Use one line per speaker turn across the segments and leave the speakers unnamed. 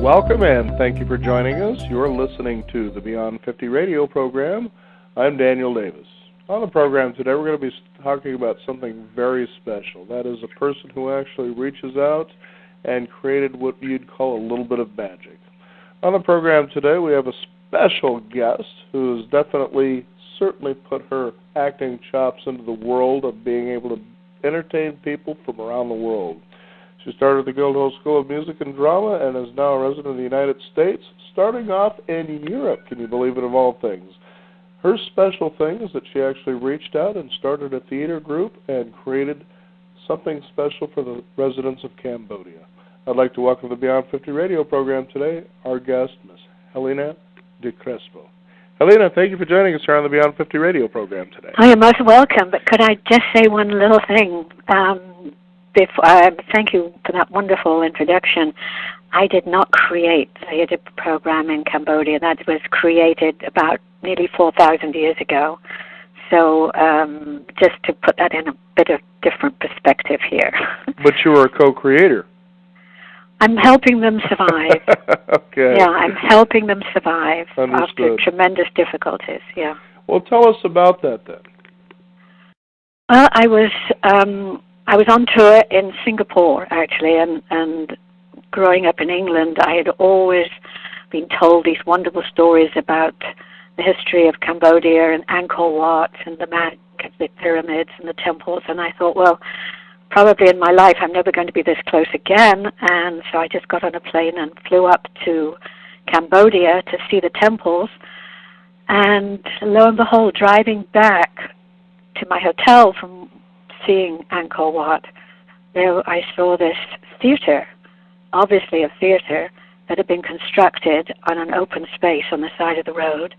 Welcome and thank you for joining us. You're listening to the Beyond 50 radio program. I'm Daniel Davis. On the program today, we're going to be talking about something very special. That is a person who actually reaches out and created what you'd call a little bit of magic. On the program today, we have a special guest who has certainly put her acting chops into the world of being able to entertain people from around the world. She started the Guildhall School of Music and Drama and is now a resident of the United States, starting off in Europe, can you believe it, of all things. Her special thing is that she actually reached out and started a theater group and created something special for the residents of Cambodia. I'd like to welcome to the Beyond 50 radio program today our guest, Miss Helena de Crespo. Helena, thank you for joining us here on the Beyond 50 radio program today.
I am most welcome, but could I just say one little thing? Thank you for that wonderful introduction. I did not create the theater program in Cambodia. That was created about nearly 4,000 years ago. So just to put that in a bit of different perspective here.
But you were a co-creator.
I'm helping them survive.
Okay.
Yeah, I'm helping them survive.
Understood.
After tremendous difficulties, yeah.
Well, tell us about that then.
Well, I was on tour in Singapore, actually, and growing up in England, I had always been told these wonderful stories about the history of Cambodia and Angkor Wat and the pyramids and the temples, and I thought, well, probably in my life I'm never going to be this close again, and so I just got on a plane and flew up to Cambodia to see the temples, and lo and behold, driving back to my hotel from seeing Angkor Wat, there I saw this theater, obviously a theater that had been constructed on an open space on the side of the road,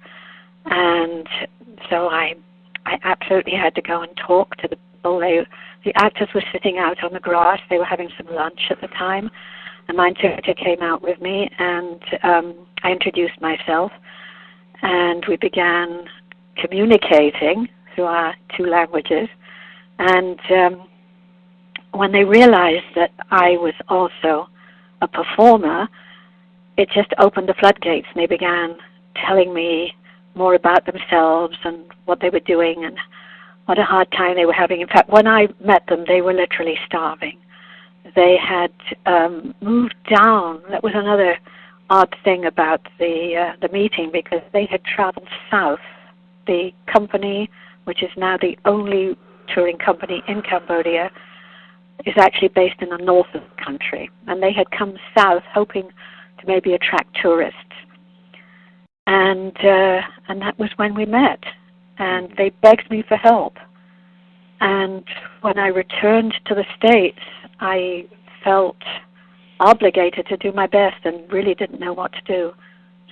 and so I absolutely had to go and talk to the people. The actors were sitting out on the grass. They were having some lunch at the time, and my interpreter came out with me, and I introduced myself, and we began communicating through our two languages. And when they realized that I was also a performer, it just opened the floodgates, and they began telling me more about themselves and what they were doing and what a hard time they were having. In fact, when I met them, they were literally starving. They had moved down. That was another odd thing about the meeting, because they had traveled south. The company, which is now the only touring company in Cambodia, is actually based in the north of the country, and they had come south hoping to maybe attract tourists. And that was when we met, and they begged me for help. And when I returned to the States, I felt obligated to do my best and really didn't know what to do.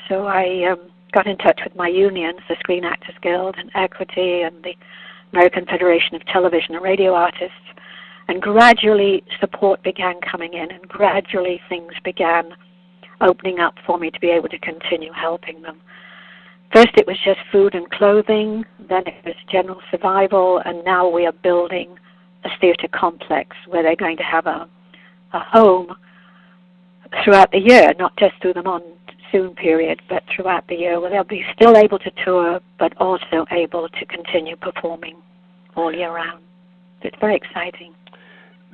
So I got in touch with my unions, the Screen Actors Guild and Equity and the American Federation of Television and Radio Artists, and gradually support began coming in, and gradually things began opening up for me to be able to continue helping them. First it was just food and clothing, then it was general survival, and now we are building a theater complex where they're going to have a home throughout the year, not just through the monsoon period, but throughout the year, where they'll be still able to tour, but also able to continue performing all year round. It's very exciting.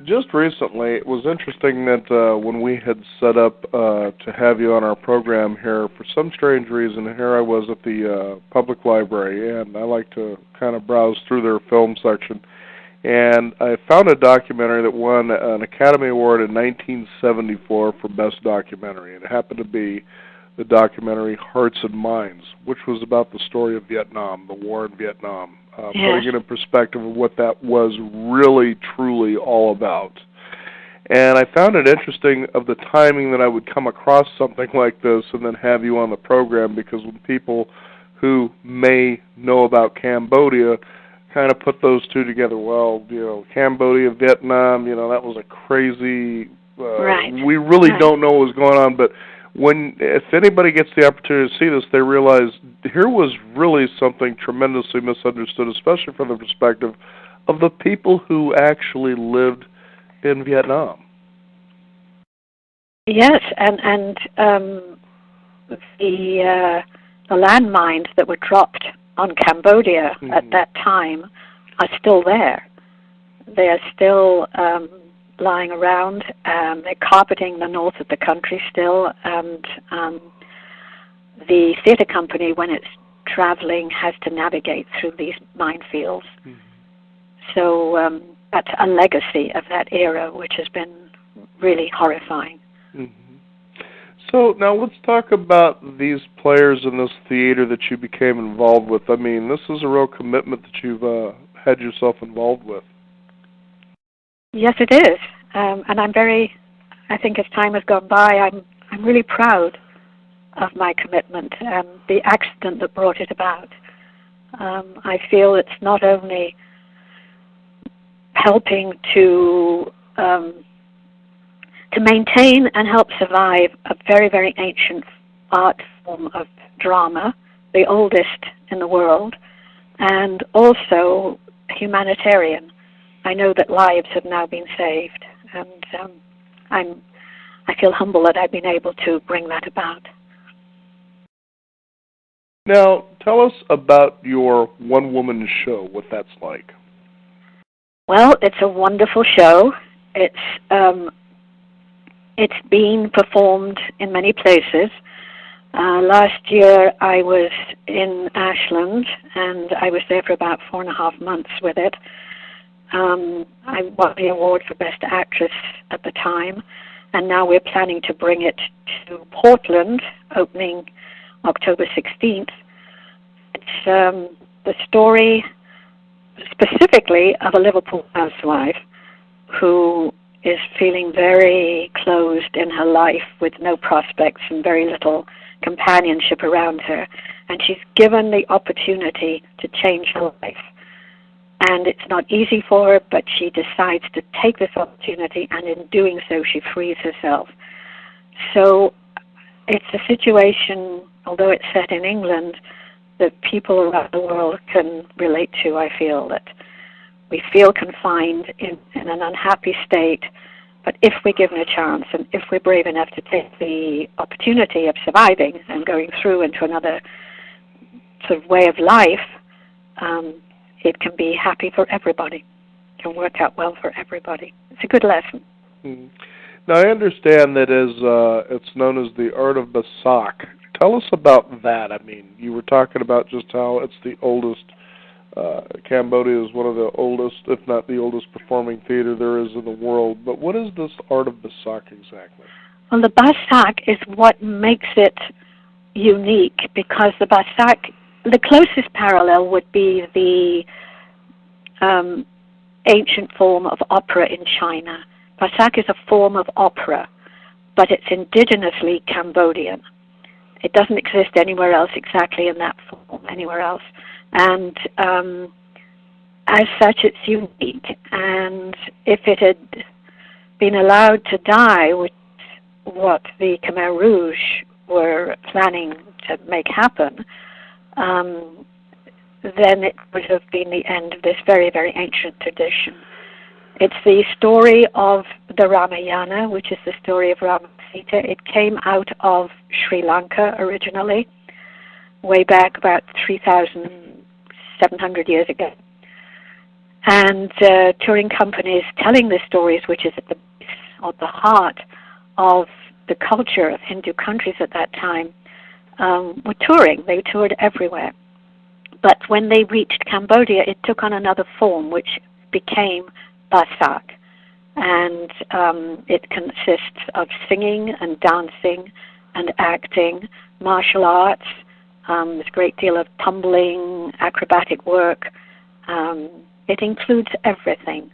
Just recently, it was interesting that when we had set up to have you on our program here, for some strange reason, here I was at the public library, and I like to kind of browse through their film section, and I found a documentary that won an Academy Award in 1974 for Best Documentary, and it happened to be the documentary Hearts and Minds, which was about the story of Vietnam, the war in Vietnam, putting it in perspective of what that was really, truly all about. And I found it interesting of the timing that I would come across something like this and then have you on the program, because when people who may know about Cambodia kind of put those two together, well, Cambodia, Vietnam, that was a crazy, we really don't know what was going on, but if anybody gets the opportunity to see this, they realize here was really something tremendously misunderstood, especially from the perspective of the people who actually lived in Vietnam.
Yes, and the landmines that were dropped on Cambodia at that time are still there. They are still lying around. They're carpeting the north of the country still, and the theater company, when it's traveling, has to navigate through these minefields. So that's a legacy of that era, which has been really horrifying.
So now let's talk about these players in this theater that you became involved with. I mean, this is a real commitment that you've had yourself involved with.
Yes, it is, and I think as time has gone by, I'm really proud of my commitment and the accident that brought it about. I feel it's not only helping to maintain and help survive a very, very ancient art form of drama, the oldest in the world, and also humanitarian. I know that lives have now been saved, and I feel humble that I've been able to bring that about.
Now, tell us about your one-woman show, what that's like.
Well, it's a wonderful show. It's been performed in many places. Last year I was in Ashland, and I was there for about 4.5 months with it. I won the award for Best Actress at the time, and now we're planning to bring it to Portland, opening October 16th. It's the story specifically of a Liverpool housewife who is feeling very closed in her life with no prospects and very little companionship around her. And she's given the opportunity to change her life. And it's not easy for her, but she decides to take this opportunity, and in doing so, she frees herself. So it's a situation, although it's set in England, that people around the world can relate to. I feel that we feel confined in an unhappy state, but if we're given a chance and if we're brave enough to take the opportunity of surviving and going through into another sort of way of life, it can be happy for everybody. It can work out well for everybody. It's a good lesson.
Now, I understand that it's known as the art of Basak. Tell us about that. I mean, you were talking about just how it's the oldest. Cambodia is one of the oldest, if not the oldest, performing theater there is in the world. But what is this art of Basak exactly?
Well, the Basak is what makes it unique, because the Basak, the closest parallel would be the ancient form of opera in China. Basak is a form of opera, but it's indigenously Cambodian. It doesn't exist anywhere else exactly in that form, anywhere else. And as such, it's unique. And if it had been allowed to die, which is what the Khmer Rouge were planning to make happen, then it would have been the end of this very, very ancient tradition. It's the story of the Ramayana, which is the story of Rama and Sita. It came out of Sri Lanka originally, way back about 3,700 years ago. And touring companies telling the stories, which is at the base, or the heart of the culture of Hindu countries at that time, were touring. They toured everywhere. But when they reached Cambodia, it took on another form, which became Basak. And it consists of singing and dancing and acting, martial arts. There's a great deal of tumbling, acrobatic work. It includes everything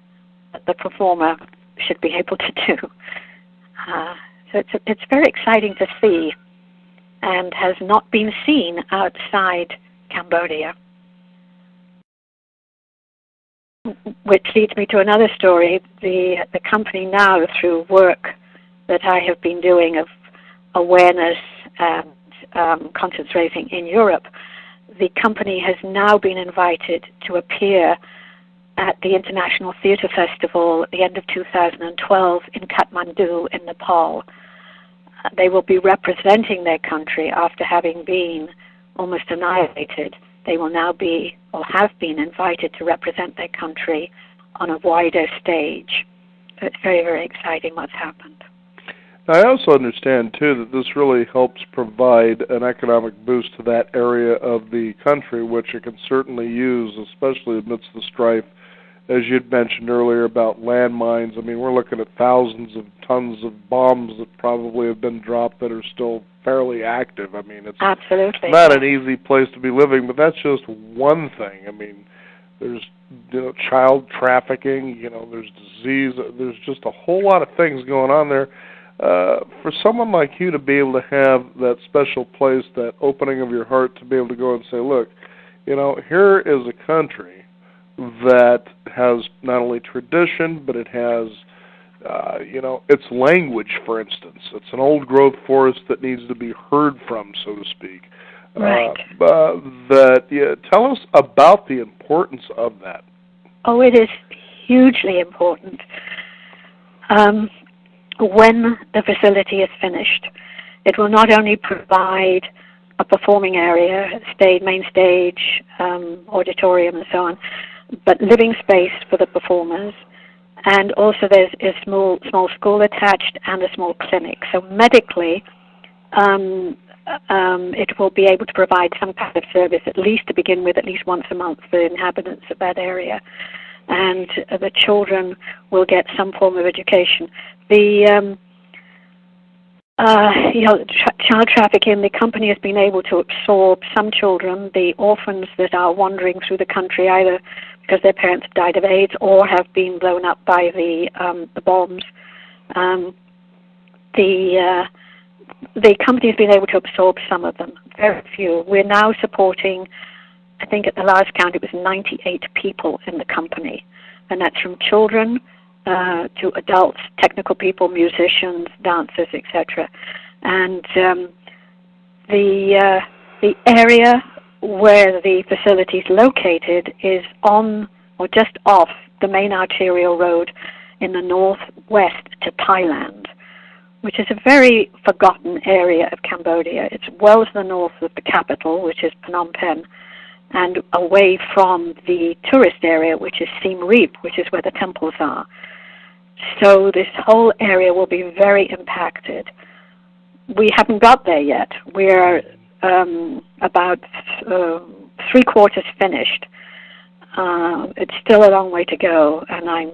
that the performer should be able to do. So it's very exciting to see, and has not been seen outside Cambodia. Which leads me to another story. The company now, through work that I have been doing of awareness and concentrating in Europe, the company has now been invited to appear at the International Theatre Festival at the end of 2012 in Kathmandu in Nepal. they will be representing their country after having been almost annihilated. They will now be, or have been, invited to represent their country on a wider stage. So it's very, very exciting what's happened.
Now, I also understand, too, that this really helps provide an economic boost to that area of the country, which it can certainly use, especially amidst the strife, as you'd mentioned earlier, about landmines. I mean, we're looking at thousands of tons of bombs that probably have been dropped that are still fairly active. I mean, it's
absolutely
not an easy place to be living, but that's just one thing. I mean, there's child trafficking, there's disease, there's just a whole lot of things going on there. For someone like you to be able to have that special place, that opening of your heart to be able to go and say, look, here is a country that has not only tradition, but it has, its language, for instance. It's an old-growth forest that needs to be heard from, so to speak.
Right.
Tell us about the importance of that.
Oh, it is hugely important. When the facility is finished, it will not only provide a performing area, main stage, auditorium, and so on, but living space for the performers, and also there's a small school attached and a small clinic. So medically, it will be able to provide some kind of service, at least to begin with, at least once a month for the inhabitants of that area. And the children will get some form of education. The child trafficking, the company has been able to absorb some children, the orphans that are wandering through the country, either because their parents have died of AIDS or have been blown up by the bombs. The company has been able to absorb some of them, very few. We're now supporting, I think at the last count it was 98 people in the company, and that's from children to adults, technical people, musicians, dancers, etc. And the area where the facility is located is on or just off the main arterial road in the northwest to Thailand, which is a very forgotten area of Cambodia. It's well to the north of the capital, which is Phnom Penh, and away from the tourist area, which is Siem Reap, which is where the temples are. So this whole area will be very impacted. We haven't got there yet. We're about 3/4 finished. It's still a long way to go, and I'm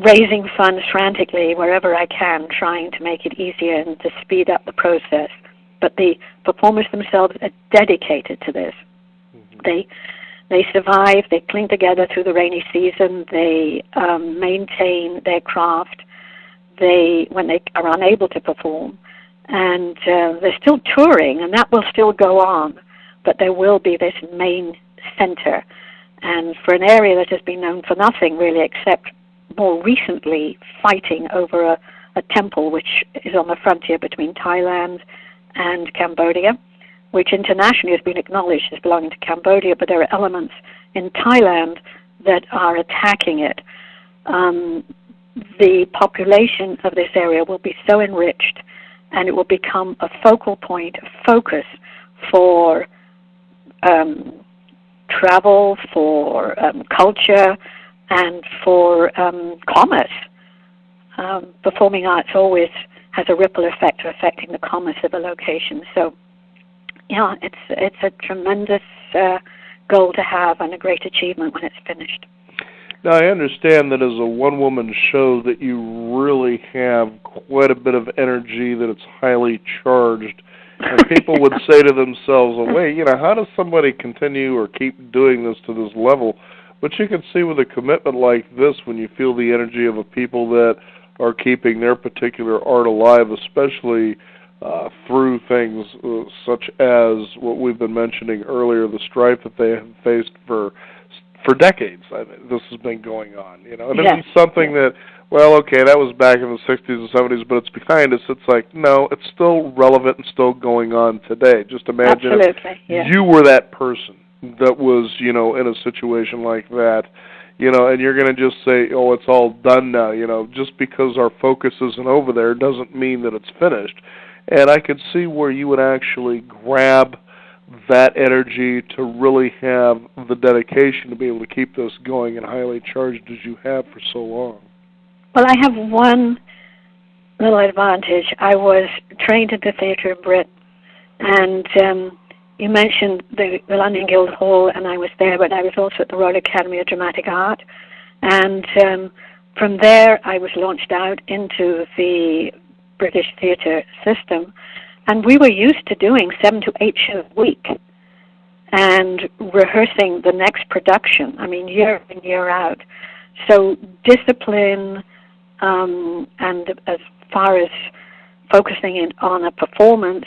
raising funds frantically wherever I can, trying to make it easier and to speed up the process. But the performers themselves are dedicated to this. Mm-hmm. They survive, they cling together through the rainy season, they maintain their craft when they are unable to perform. And they're still touring, and that will still go on, but there will be this main center. And for an area that has been known for nothing really except more recently fighting over a temple which is on the frontier between Thailand and Cambodia, which internationally has been acknowledged as belonging to Cambodia, but there are elements in Thailand that are attacking it. The population of this area will be so enriched, and it will become a focal point, a focus for travel, for culture, and for commerce. Performing arts always has a ripple effect affecting the commerce of a location. So, yeah, it's a tremendous goal to have and a great achievement when it's finished.
Now, I understand that as a one-woman show that you really have quite a bit of energy, that it's highly charged, and people would say to themselves, well, wait, how does somebody continue or keep doing this to this level? But you can see with a commitment like this, when you feel the energy of a people that are keeping their particular art alive, especially through things such as what we've been mentioning earlier, the strife that they have faced for decades. This has been going on, and
yes.
It's something that, well, okay, that was back in the 60s and 70s, but it's behind us. It's like, no, it's still relevant and still going on today. Just imagine if
yeah.
you were that person that was, in a situation like that, and you're going to just say, oh, it's all done now. Just because our focus isn't over there doesn't mean that it's finished. And I could see where you would actually grab that energy to really have the dedication to be able to keep this going and highly charged as you have for so long.
Well, I have one little advantage. I was trained at the Theatre of Brit, and you mentioned the London Guildhall, and I was there, but I was also at the Royal Academy of Dramatic Art. And from there, I was launched out into the British theatre system, and we were used to doing 7 to 8 shows a week and rehearsing the next production, year in, year out. So discipline, and as far as focusing in on a performance,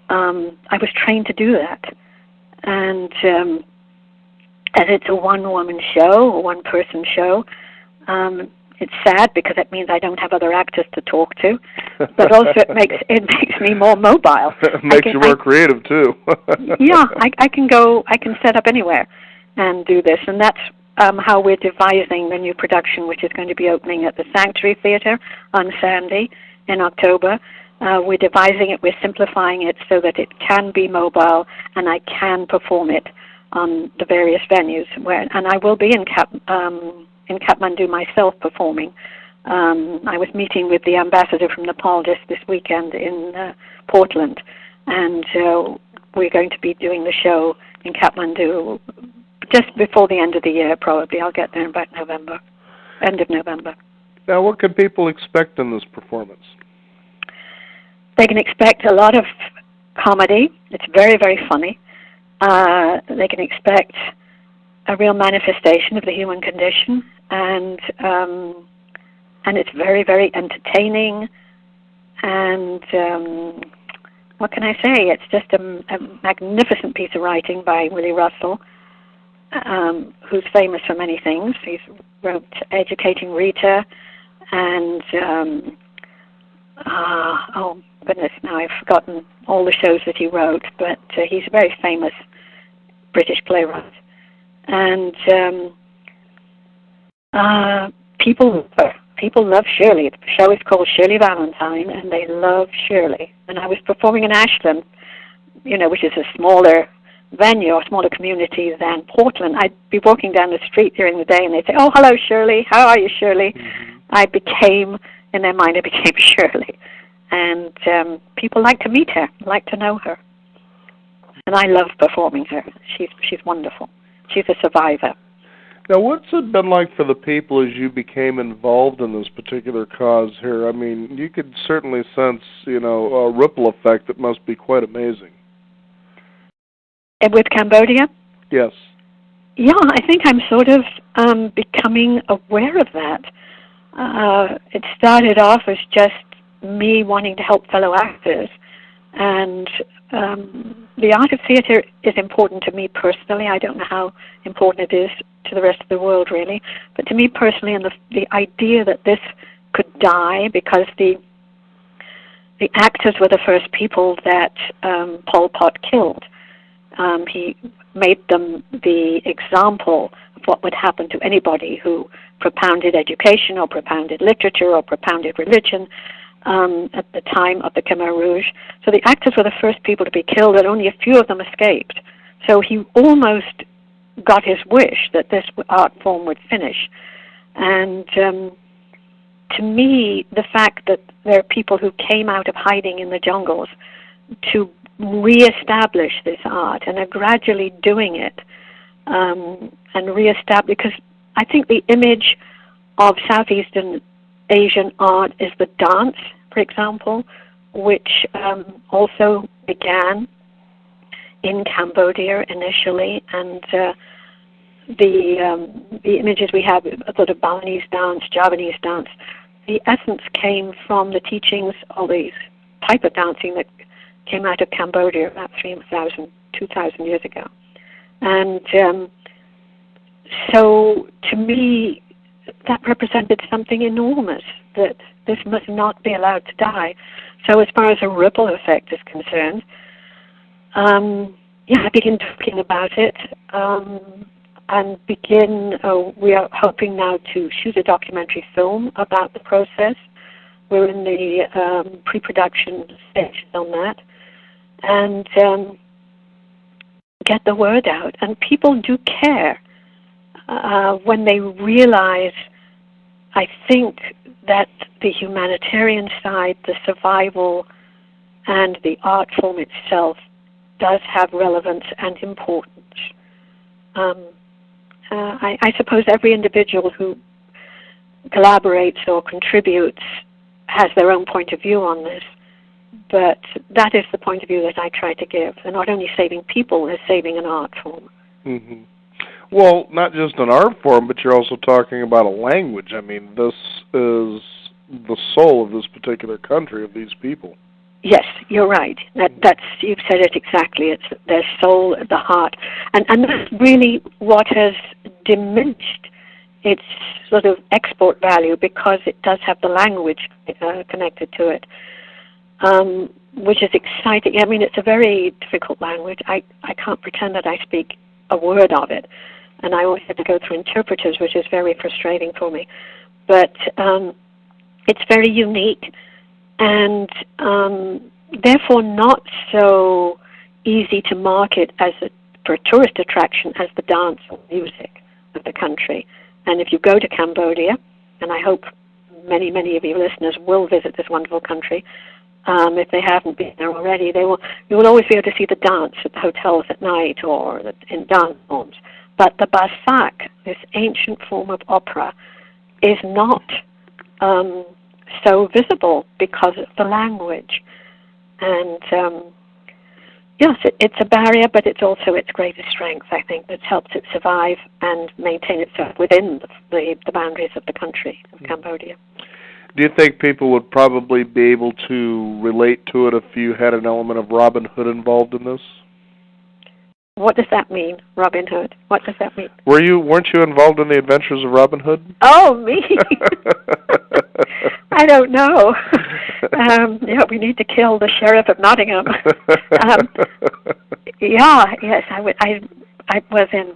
I was trained to do that. And as it's a one-woman show, a one-person show, it's sad because it means I don't have other actors to talk to, but also it makes me more mobile.
It makes you more creative too.
Yeah, I can set up anywhere and do this, and that's how we're devising the new production, which is going to be opening at the Sanctuary Theatre on Sandy in October. We're devising it, we're simplifying it so that it can be mobile and I can perform it on the various venues. And I will be in Kathmandu myself performing. I was meeting with the ambassador from Nepal just this weekend in Portland, and we're going to be doing the show in Kathmandu just before the end of the year, probably. I'll get there in about November, end of November.
Now, what can people expect in this performance?
They can expect a lot of comedy. It's very, very funny. They can expect a real manifestation of the human condition, and it's very, very entertaining. And what can I say? It's just a magnificent piece of writing by Willie Russell, who's famous for many things. He's wrote Educating Rita, and oh goodness, now I've forgotten all the shows that he wrote, but he's a very famous British playwright. And people love Shirley. The show is called Shirley Valentine, and they love Shirley. And I was performing in Ashland, which is a smaller venue, a smaller community than Portland. I'd be walking down the street during the day, and they'd say, "Oh, hello, Shirley. How are you, Shirley?" Mm-hmm. In their mind, I became Shirley. And people like to meet her, like to know her. And I love performing her. She's wonderful. She's a survivor.
Now, what's it been like for the people as you became involved in this particular cause here? You could certainly sense, a ripple effect that must be quite amazing.
And with Cambodia?
Yes.
Yeah, I think I'm sort of becoming aware of that. It started off as just me wanting to help fellow actors, and the art of theatre is important to me personally. I don't know how important it is to the rest of the world, really, but to me personally, and the idea that this could die, because the actors were the first people that Pol Pot killed. He made them the example of what would happen to anybody who propounded education or propounded literature or propounded religion at the time of the Khmer Rouge. So the actors were the first people to be killed, and only a few of them escaped. So he almost got his wish that this art form would finish. And to me, the fact that there are people who came out of hiding in the jungles to reestablish this art and are gradually doing it, and reestablish, because I think the image of Southeastern Asian art is the dance, for example, which also began in Cambodia initially, and the images we have, sort of Balinese dance, Javanese dance, the essence came from the teachings of these type of dancing that came out of Cambodia about 3,000, 2,000 years ago. And so to me, that represented something enormous, that this must not be allowed to die. So as far as a ripple effect is concerned, I began talking about it. and begin. We are hoping now to shoot a documentary film about the process. We're in the pre-production stage on that, and get the word out. And people do care when they realize, I think, that the humanitarian side, the survival, and the art form itself does have relevance and importance. I suppose every individual who collaborates or contributes has their own point of view on this, but that is the point of view that I try to give. They're not only saving people, they're saving an art form.
Mm-hmm. Well, not just an art form, but you're also talking about a language. I mean, this is the soul of this particular country, of these people.
Yes, you're right. That's, you've said it exactly. It's their soul, the heart. And that's really what has diminished its sort of export value, because it does have the language connected to it, which is exciting. I mean, it's a very difficult language. I can't pretend that I speak a word of it, and I always have to go through interpreters, which is very frustrating for me. But it's very unique, and therefore not so easy to market for a tourist attraction as the dance or music of the country. And if you go to Cambodia, and I hope many, many of your listeners will visit this wonderful country, if they haven't been there already, you will always be able to see the dance at the hotels at night or in dance forms. But the Basak, this ancient form of opera, is not so visible because of the language. And yes, it's a barrier, but it's also its greatest strength, I think, that helps it survive and maintain itself within the boundaries of the country of Cambodia.
Do you think people would probably be able to relate to it if you had an element of Robin Hood involved in this?
What does that mean, Robin Hood? What does that mean?
Weren't you involved in the adventures of Robin Hood?
Oh, me? I don't know. We need to kill the sheriff of Nottingham. Yes, I was in.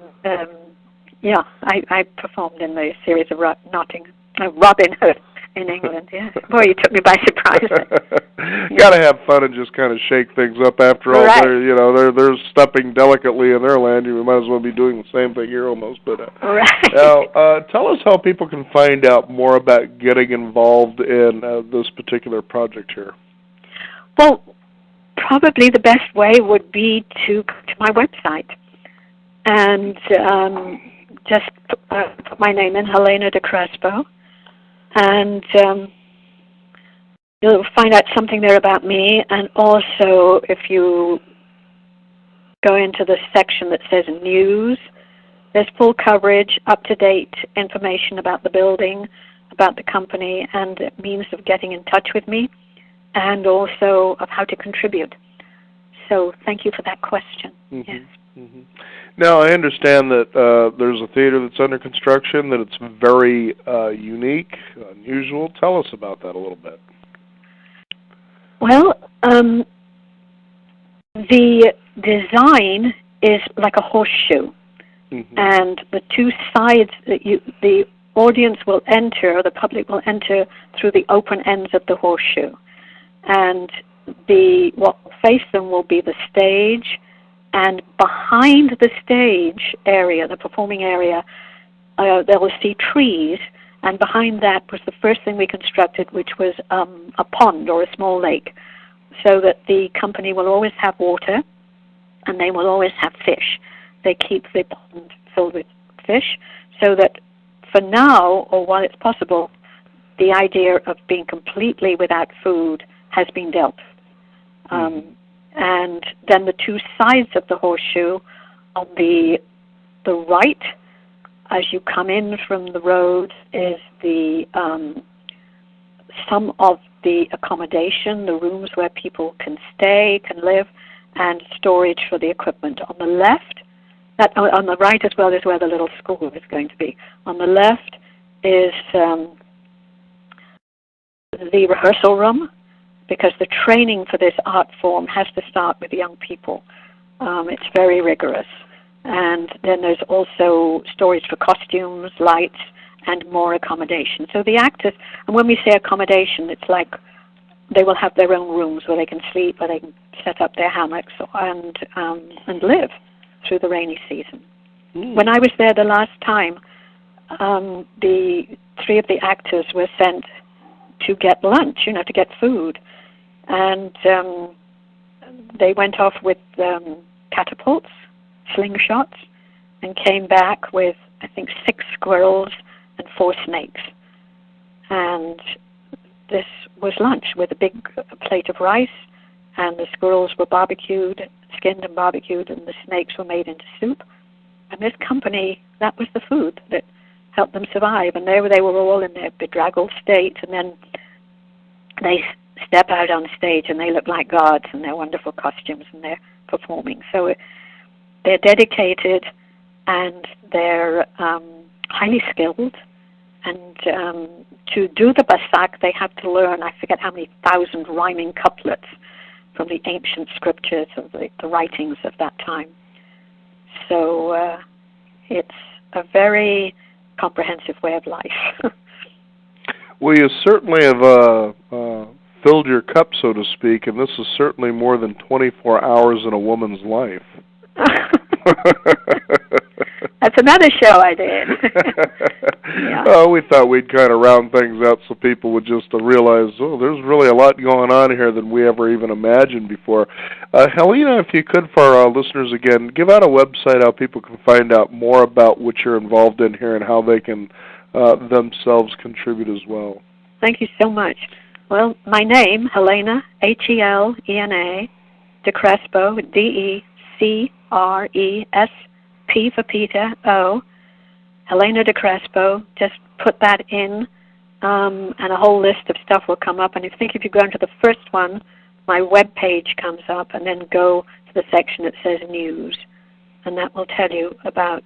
I performed in the series of Robin Hood in England. Yeah, boy, you took me by surprise.
Got to have fun and just kind of shake things up. After all,
right.
They're stepping delicately in their land. You might as well be doing the same thing here almost. But
right.
Now, tell us how people can find out more about getting involved in this particular project here.
Well, probably the best way would be to go to my website and just put my name in, Helena de Crespo, and you'll find out something there about me. And also, if you go into the section that says News, there's full coverage, up-to-date information about the building, about the company, and means of getting in touch with me, and also of how to contribute. So thank you for that question.
Mm-hmm.
Yes.
Mm-hmm. Now, I understand that there's a theater that's under construction, that it's very unique, unusual. Tell us about that a little bit.
Well, the design is like a horseshoe, mm-hmm. and the two sides that the audience will enter, or the public will enter through the open ends of the horseshoe, and what will face them will be the stage. And behind the stage area, the performing area, they will see trees, and behind that was the first thing we constructed, which was a pond or a small lake, so that the company will always have water, and they will always have fish. They keep the pond filled with fish, so that for now, or while it's possible, the idea of being completely without food has been dealt with. And then the two sides of the horseshoe, on the right, as you come in from the road, is some of the accommodation, the rooms where people can stay, can live, and storage for the equipment. On the left, on the right as well, is where the little school is going to be. On the left is the rehearsal room, because the training for this art form has to start with young people. It's very rigorous. And then there's also storage for costumes, lights, and more accommodation. So the actors, and when we say accommodation, it's like they will have their own rooms where they can sleep, where they can set up their hammocks and live through the rainy season. When I was there the last time, the three of the actors were sent to get lunch, to get food. And they went off with catapults, slingshots, and came back with, I think, 6 squirrels and 4 snakes. And this was lunch with a big plate of rice, and the squirrels were barbecued, skinned and barbecued, and the snakes were made into soup. And this company, that was the food that helped them survive. And there they were all in their bedraggled state, and then they step out on stage and they look like gods in their wonderful costumes, and they're performing. So they're dedicated, and they're highly skilled. And to do the basak, they have to learn, I forget how many thousand rhyming couplets from the ancient scriptures of the writings of that time. So it's a very comprehensive way of life.
Well, you certainly have filled your cup, so to speak, and this is certainly more than 24 hours in a woman's life.
That's another show I did. Yeah.
Well, we thought we'd kind of round things out so people would just realize, there's really a lot going on here than we ever even imagined before. Helena, if you could, for our listeners again, give out a website how people can find out more about what you're involved in here and how they can themselves contribute as well.
Thank you so much. Well, my name, Helena, Helena, de Crespo, Decrespo, P for Peter, O, Helena de Crespo. Just put that in, and a whole list of stuff will come up. And if you go into the first one, my web page comes up, and then go to the section that says News, and that will tell you about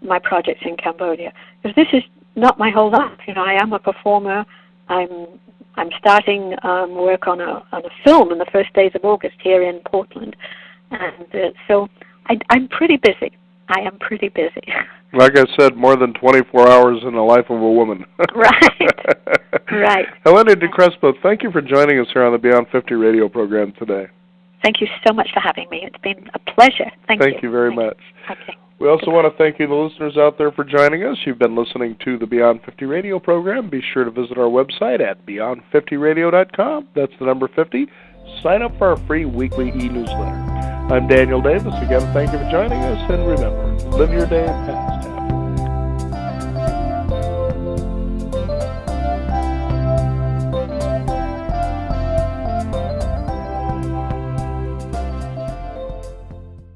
my projects in Cambodia. Because this is not my whole life. I am a performer. I'm starting work on a film in the first days of August here in Portland, and so I'm pretty busy. I am pretty busy.
Like I said, more than 24 hours in the life of a woman.
Right.
Helena de Crespo, thank you for joining us here on the Beyond 50 radio program today.
Thank you so much for having me. It's been a pleasure. Thank
you very much.
Okay.
We also want to thank you, the listeners out there, for joining us. You've been listening to the Beyond 50 radio program. Be sure to visit our website at beyond50radio.com. That's the number 50. Sign up for our free weekly e-newsletter. I'm Daniel Davis. Again, thank you for joining us, and remember, live your day in past tense.